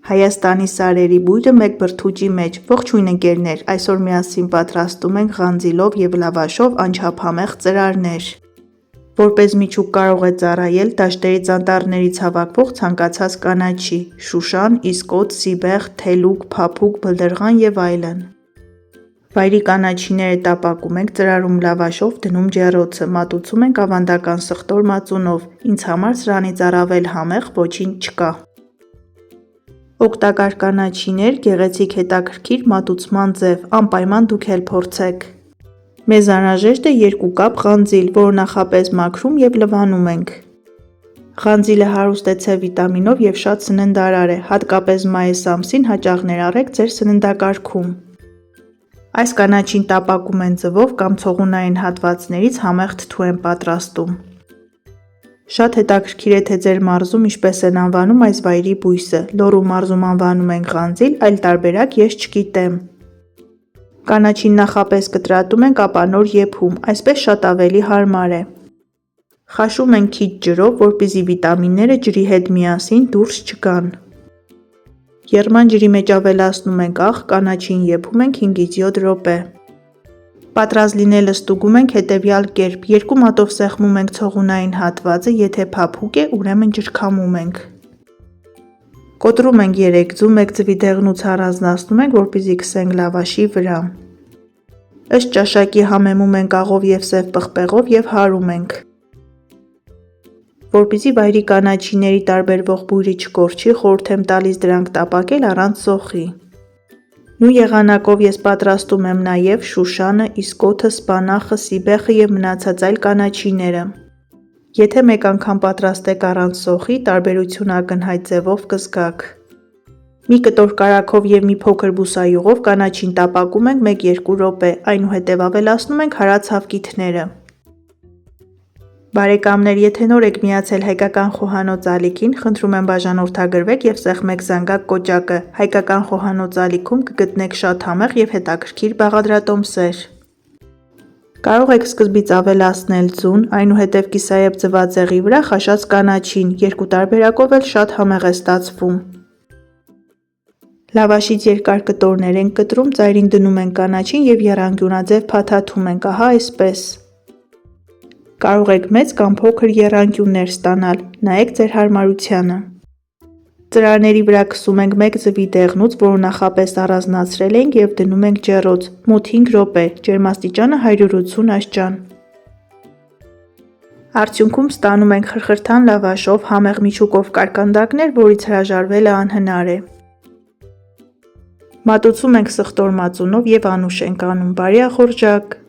Հայաստանի սարերի բույրը մեկ բրդուճի մեջ։ Ողջույն ընկերներ, այսօր միասին պատրաստում ենք ղանձիլով և լավաշով անչափահեղ ծրարներ։ Որպես միջուկ կարող է ծառայել դաշտերից անտառներից հավաքվող ցանկացած կանաչի՝ շուշան, իսկոտ, սիբեղ, թելուկ, փափուկ, բլդրղան և այլն։ Վայրի կանաչիները տապակում ենք, ծրարում լավաշով, դնում ջեռոցը, մատուցում ենք ավանդական սխտոր մածունով։ Ինձ համար սրանից առավել համեղ ոչինչ չկա։ Օգտակար կանաչիներ, գեղեցիկ հետաքրքիր մատուցման ձև, անպայման դուք էլ փորձեք։ Մեզ անհրաժեշտ է 2 կապ ղանձիլ, որը նախապես մաքրում և լվանում ենք։ Ղանձիլը հարուստ է C վիտամինով և շատ սննդարար է, հատկապես մայիս ամսին հաճախ ներառեք ձեր սննդակարգում։ Այս կանաչին տապակում են ձվով կամ ցողունային հատվածներից համեղ թթու են պատրաստում։ Շատ հետաքրքիր է, թե ձեր մարզում ինչպես են անվանում այս վայրի բույսը։ Լոռու մարզում անվանում ենք ղանձիլ, այլ տարբերակ ես չգիտեմ։ Կանաչին նախապես կտրատում ենք, ապա նոր եփում, այսպես շատ ավելի հարմար է։ Խաշում ենք քիչ ջրով, որպեսզի վիտամինները ջրի հետ միասին դուրս չգան։ Եռման ջրի մեջ ավելացնում ենք աղ, կանաչին եփում ենք 5-ից 7 րոպե։ Պատրաստ լինելը ստուգում ենք հետևյալ կերպ. 2 մատով սեղմում ենք ցողունային հատվածը, եթե փափուկ է, ուրեմն ջրքամում ենք։ Կոտրում ենք 3 ձու, 1 ձվի դեղնուց առանձնացնում ենք, որպեսզի քսենք լավաշի վրա։ Ըստ ճաշակի համեմում ենք աղով և սև պղպեղով և հարում ենք։ Որպեսզի վայրի կանաչիների տարբերվող բույրը չկորչի, խորհուրդ եմ տալիս դրանք տապակել առանց սոխի։ Նույն եղանակով ես պատրաստում եմ նաև շուշանը, իսկոթը, սպանախը, սիբեխը և մնացած այլ կանաչիները։ Եթե մեկ անգամ պատրաստեք առանց սոխի, տարբերությունը ակնհայտ ձևով կզգաք։ Մի կտոր կարագով և մի փոքր բուսայուղով կանաչին տապակում ենք 1-2 րոպե, այնուհետև ավելացնում ենք հարած հավկիթները։ Բարեկամներ, եթե նոր եք միացել Հայկական խոհանոց ալիքին, խնդրում եմ բաժանորդագրվեք և սեղմեք զանգակ կոճակը։ Հայկական խոհանոց ալիքում կգտնեք շատ համեղ և հետաքրքիր բաղադրատոմսեր։ Կարող եք սկզբից ավելացնել ձուն, այնուհետև կիսայեպ ձվածեղի վրա խաշած կանաչին, երկու տարբերակով էլ շատ համեղ է ստացվում։ Լավաշից երկար կտորներ ենք կտրում, ծայրին դնում ենք կանաչին և եռանկյունաձև փաթաթում ենք, ահա այսպես։ Կարող եք մեծ կամ փոքր եռանկյուններ ստանալ, նայեք ձեր հարմարությանը։ Ծրարների վրա քսում ենք 1 ձվի դեղնուց, որը նախապես առանձնացրել էինք և դնում ենք ջեռոց, մոտ 5 րոպե, ջերմաստիճանը 180 աստիճան։ Արդյունքում ստանում ենք խրխրթան լավաշով, համեղ միջուկով կարկանդակներ, որից հրաժարվելը անհնար է։ Մատուցում ենք սխտոր մածունով և անուշ ենք անում, բարի ախորժակ։